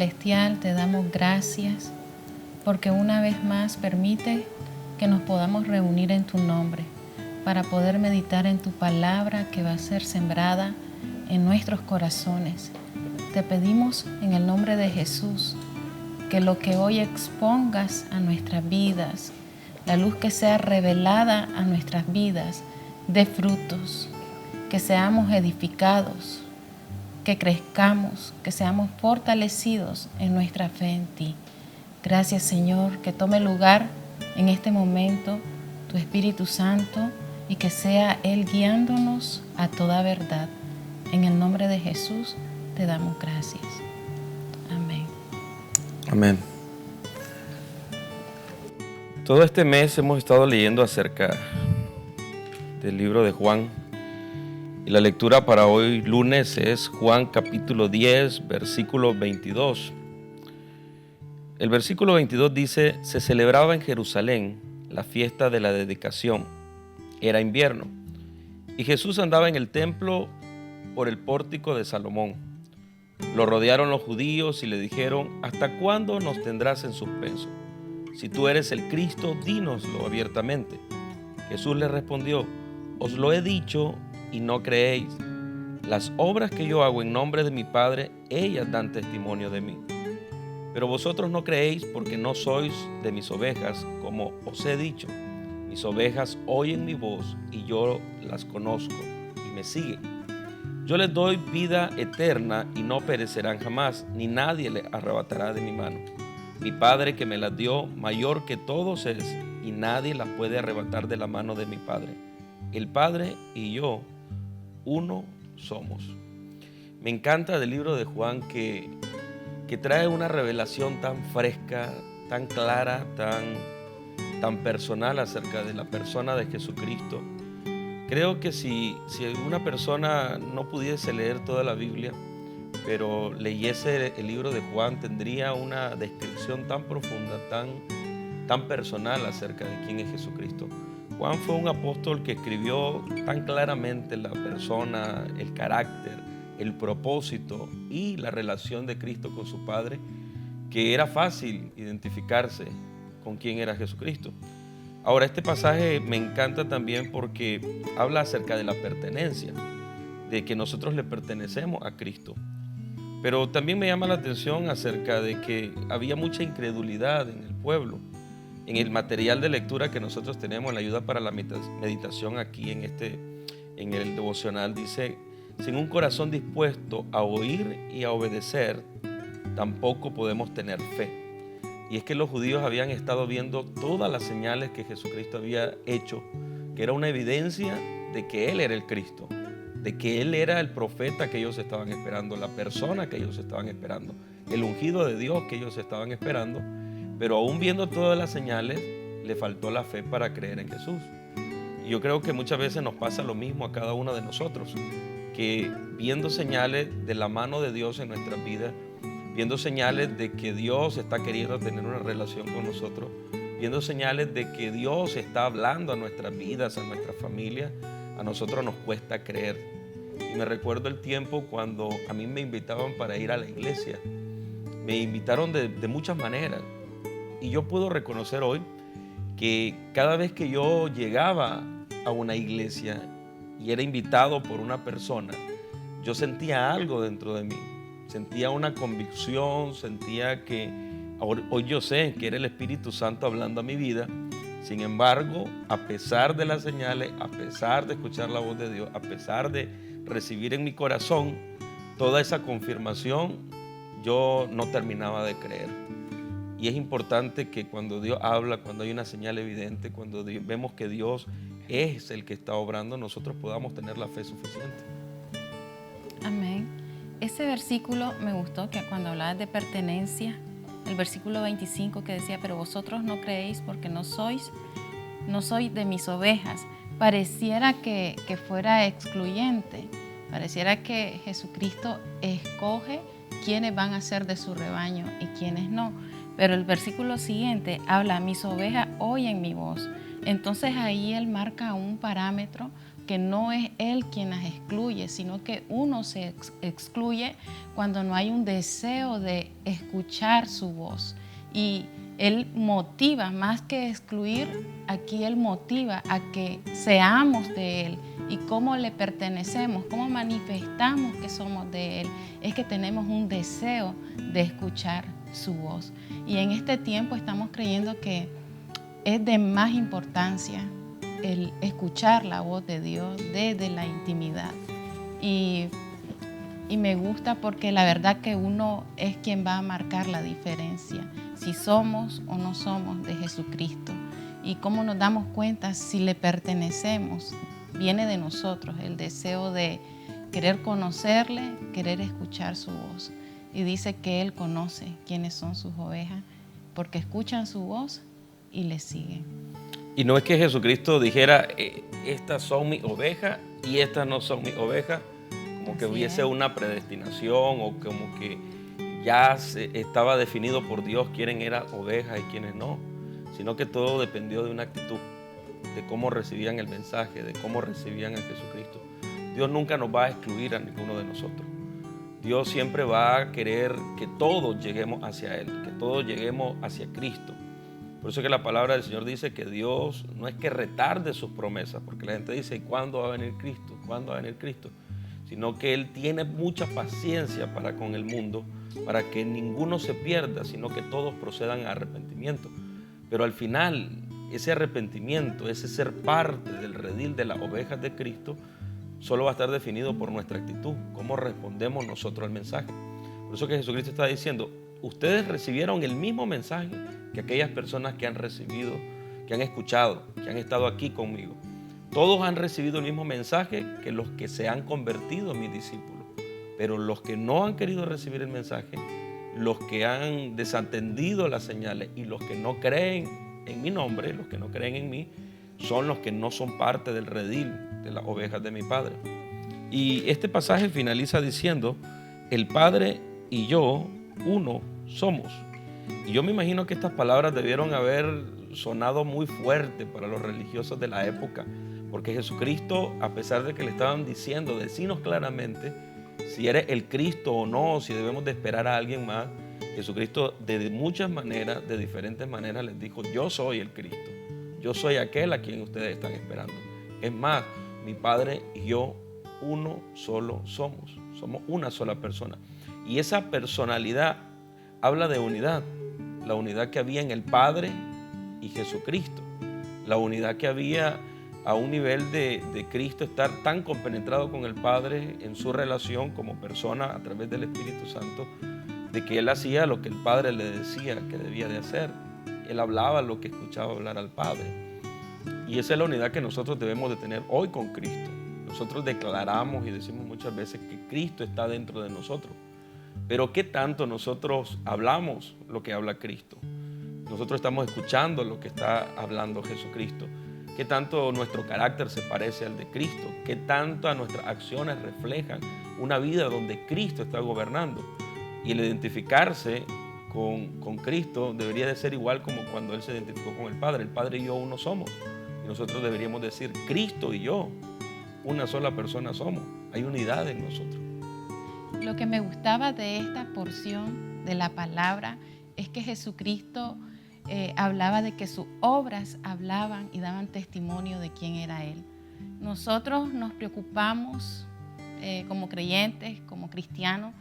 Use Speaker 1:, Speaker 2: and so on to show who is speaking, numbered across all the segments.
Speaker 1: Celestial, te damos gracias porque una vez más permite que nos podamos reunir en tu nombre para poder meditar en tu palabra que va a ser sembrada en nuestros corazones. Te pedimos en el nombre de Jesús que lo que hoy expongas a nuestras vidas, la luz que sea revelada a nuestras vidas, dé frutos, que seamos edificados, que crezcamos, que seamos fortalecidos en nuestra fe en ti. Gracias, Señor, que tome lugar en este momento tu Espíritu Santo y que sea Él guiándonos a toda verdad. En el nombre de Jesús te damos gracias. Amén.
Speaker 2: Amén. Todo este mes hemos estado leyendo acerca del libro de Juan. Y la lectura para hoy lunes es Juan capítulo 10, versículo 22. El versículo 22 dice: se celebraba en Jerusalén la fiesta de la dedicación. Era invierno, y Jesús andaba en el templo por el pórtico de Salomón. Lo rodearon los judíos y le dijeron: ¿hasta cuándo nos tendrás en suspenso? Si tú eres el Cristo, dínoslo abiertamente. Jesús les respondió: os lo he dicho y no creéis. Las obras que yo hago en nombre de mi Padre, ellas dan testimonio de mí. Pero vosotros no creéis porque no sois de mis ovejas, como os he dicho. Mis ovejas oyen mi voz y yo las conozco y me siguen. Yo les doy vida eterna y no perecerán jamás, ni nadie les arrebatará de mi mano. Mi Padre que me las dio, mayor que todos es, y nadie las puede arrebatar de la mano de mi Padre. El Padre y yo, uno somos. Me encanta del libro de Juan que trae una revelación tan fresca, tan clara, tan personal acerca de la persona de Jesucristo. Creo que si una persona no pudiese leer toda la Biblia, pero leyese el libro de Juan, tendría una descripción tan profunda, tan personal acerca de quién es Jesucristo. Juan fue un apóstol que escribió tan claramente la persona, el carácter, el propósito y la relación de Cristo con su Padre, que era fácil identificarse con quién era Jesucristo. Ahora, este pasaje me encanta también porque habla acerca de la pertenencia, de que nosotros le pertenecemos a Cristo. Pero también me llama la atención acerca de que había mucha incredulidad en el pueblo. En el material de lectura que nosotros tenemos, la ayuda para la meditación aquí en el devocional, dice: sin un corazón dispuesto a oír y a obedecer, tampoco podemos tener fe. Y es que los judíos habían estado viendo todas las señales que Jesucristo había hecho, que era una evidencia de que Él era el Cristo, de que Él era el profeta que ellos estaban esperando, la persona que ellos estaban esperando, el ungido de Dios que ellos estaban esperando. Pero aún viendo todas las señales, le faltó la fe para creer en Jesús. Y yo creo que muchas veces nos pasa lo mismo a cada uno de nosotros, que viendo señales de la mano de Dios en nuestras vidas, viendo señales de que Dios está queriendo tener una relación con nosotros, viendo señales de que Dios está hablando a nuestras vidas, a nuestra familia, a nosotros nos cuesta creer. Y me recuerdo el tiempo cuando a mí me invitaban para ir a la iglesia. Me invitaron de muchas maneras. Y yo puedo reconocer hoy que cada vez que yo llegaba a una iglesia y era invitado por una persona, yo sentía algo dentro de mí. Sentía una convicción, sentía que hoy yo sé que era el Espíritu Santo hablando a mi vida. Sin embargo, a pesar de las señales, a pesar de escuchar la voz de Dios, a pesar de recibir en mi corazón toda esa confirmación, yo no terminaba de creer. Y es importante que cuando Dios habla, cuando hay una señal evidente, cuando vemos que Dios es el que está obrando, nosotros podamos tener la fe suficiente.
Speaker 1: Amén. Ese versículo me gustó, que cuando hablabas de pertenencia, el versículo 25 que decía: pero vosotros no creéis porque no sois de mis ovejas. Pareciera que fuera excluyente, pareciera que Jesucristo escoge quiénes van a ser de su rebaño y quiénes no. Pero el versículo siguiente habla: mis ovejas oyen mi voz. Entonces ahí Él marca un parámetro que no es Él quien las excluye, sino que uno se excluye cuando no hay un deseo de escuchar su voz. Y Él motiva, más que excluir, aquí Él motiva a que seamos de Él. ¿Y cómo le pertenecemos? ¿Cómo manifestamos que somos de Él? Es que tenemos un deseo de escuchar su voz. Y en este tiempo estamos creyendo que es de más importancia el escuchar la voz de Dios desde la intimidad. Y me gusta porque la verdad que uno es quien va a marcar la diferencia, si somos o no somos de Jesucristo. Y cómo nos damos cuenta si le pertenecemos, viene de nosotros el deseo de querer conocerle, querer escuchar su voz. Y dice que Él conoce quiénes son sus ovejas, porque escuchan su voz y le siguen.
Speaker 2: Y no es que Jesucristo dijera, estas son mis ovejas y estas no son mis ovejas, como que hubiese una predestinación o como que ya estaba definido por Dios quiénes eran ovejas y quiénes no, sino que todo dependió de una actitud, de cómo recibían el mensaje, de cómo recibían a Jesucristo. Dios nunca nos va a excluir a ninguno de nosotros. Dios siempre va a querer que todos lleguemos hacia Él, que todos lleguemos hacia Cristo. Por eso es que la palabra del Señor dice que Dios no es que retarde sus promesas, porque la gente dice, ¿y cuándo va a venir Cristo? ¿Cuándo va a venir Cristo? Sino que Él tiene mucha paciencia para con el mundo, para que ninguno se pierda, sino que todos procedan a arrepentimiento. Pero al final, ese arrepentimiento, ese ser parte del redil de las ovejas de Cristo, solo va a estar definido por nuestra actitud, cómo respondemos nosotros al mensaje. Por eso que Jesucristo está diciendo, ustedes recibieron el mismo mensaje que aquellas personas que han recibido, que han escuchado, que han estado aquí conmigo. Todos han recibido el mismo mensaje que los que se han convertido en mis discípulos. Pero los que no han querido recibir el mensaje, los que han desatendido las señales y los que no creen en mi nombre, los que no creen en mí, son los que no son parte del redil de las ovejas de mi Padre. Y este pasaje finaliza diciendo, el Padre y yo, uno somos. Y yo me imagino que estas palabras debieron haber sonado muy fuerte para los religiosos de la época, porque Jesucristo, a pesar de que le estaban diciendo, decinos claramente si eres el Cristo o no, si debemos de esperar a alguien más, Jesucristo de muchas maneras, de diferentes maneras les dijo, yo soy el Cristo, yo soy aquel a quien ustedes están esperando. Es más, mi Padre y yo uno solo somos una sola persona. Y esa personalidad habla de unidad, la unidad que había en el Padre y Jesucristo, la unidad que había a un nivel de Cristo estar tan compenetrado con el Padre en su relación como persona a través del Espíritu Santo, de que Él hacía lo que el Padre le decía que debía de hacer. Él hablaba lo que escuchaba hablar al Padre. Y esa es la unidad que nosotros debemos de tener hoy con Cristo. Nosotros declaramos y decimos muchas veces que Cristo está dentro de nosotros. Pero ¿qué tanto nosotros hablamos lo que habla Cristo? Nosotros estamos escuchando lo que está hablando Jesucristo. ¿Qué tanto nuestro carácter se parece al de Cristo? ¿Qué tanto nuestras acciones reflejan una vida donde Cristo está gobernando? Y el identificarse con Cristo debería de ser igual como cuando Él se identificó con el Padre. El Padre y yo uno somos. Y nosotros deberíamos decir, Cristo y yo, una sola persona somos. Hay unidad en nosotros.
Speaker 1: Lo que me gustaba de esta porción de la palabra es que Jesucristo hablaba de que sus obras hablaban y daban testimonio de quién era Él. Nosotros nos preocupamos como creyentes, como cristianos,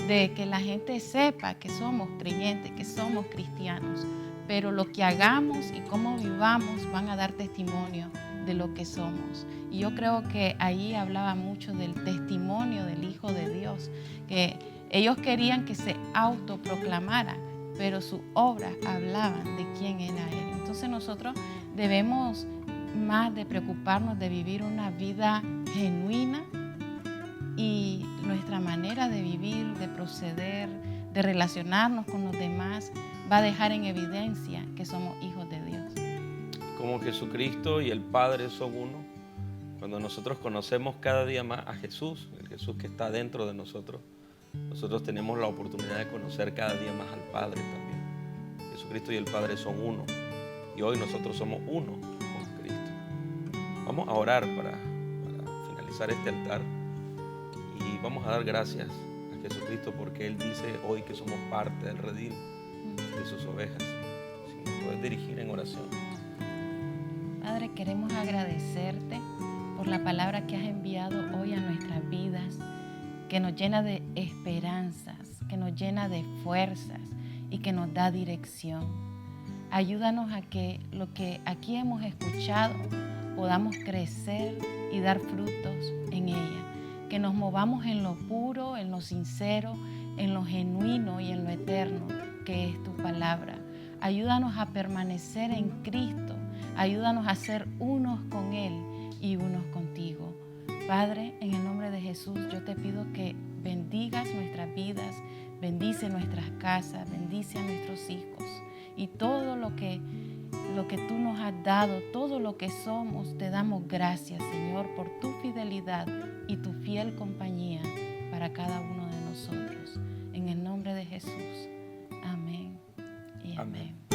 Speaker 1: de que la gente sepa que somos creyentes, que somos cristianos, pero lo que hagamos y cómo vivamos van a dar testimonio de lo que somos. Y yo creo que ahí hablaba mucho del testimonio del Hijo de Dios, que ellos querían que se autoproclamara, pero sus obras hablaban de quién era Él. Entonces nosotros debemos más de preocuparnos de vivir una vida genuina, y nuestra manera de vivir, de proceder, de relacionarnos con los demás va a dejar en evidencia que somos hijos de Dios.
Speaker 2: Como Jesucristo y el Padre son uno, cuando nosotros conocemos cada día más a Jesús, el Jesús que está dentro de nosotros, nosotros tenemos la oportunidad de conocer cada día más al Padre también. Jesucristo y el Padre son uno, y hoy nosotros somos uno con Cristo. Vamos a orar para finalizar este altar y vamos a dar gracias a Jesucristo porque Él dice hoy que somos parte del redil de sus ovejas. Si nos puedes dirigir en oración.
Speaker 1: Padre, queremos agradecerte por la palabra que has enviado hoy a nuestras vidas, que nos llena de esperanzas, que nos llena de fuerzas y que nos da dirección. Ayúdanos a que lo que aquí hemos escuchado podamos crecer y dar frutos en ella, que nos movamos en lo puro, en lo sincero, en lo genuino y en lo eterno que es tu palabra. Ayúdanos a permanecer en Cristo, ayúdanos a ser unos con Él y unos contigo. Padre, en el nombre de Jesús, yo te pido que bendigas nuestras vidas, bendice nuestras casas, bendice a nuestros hijos y todo lo que tú nos has dado, todo lo que somos, te damos gracias, Señor, por tu fidelidad y tu fiel compañía para cada uno de nosotros. En el nombre de Jesús. Amén y amén.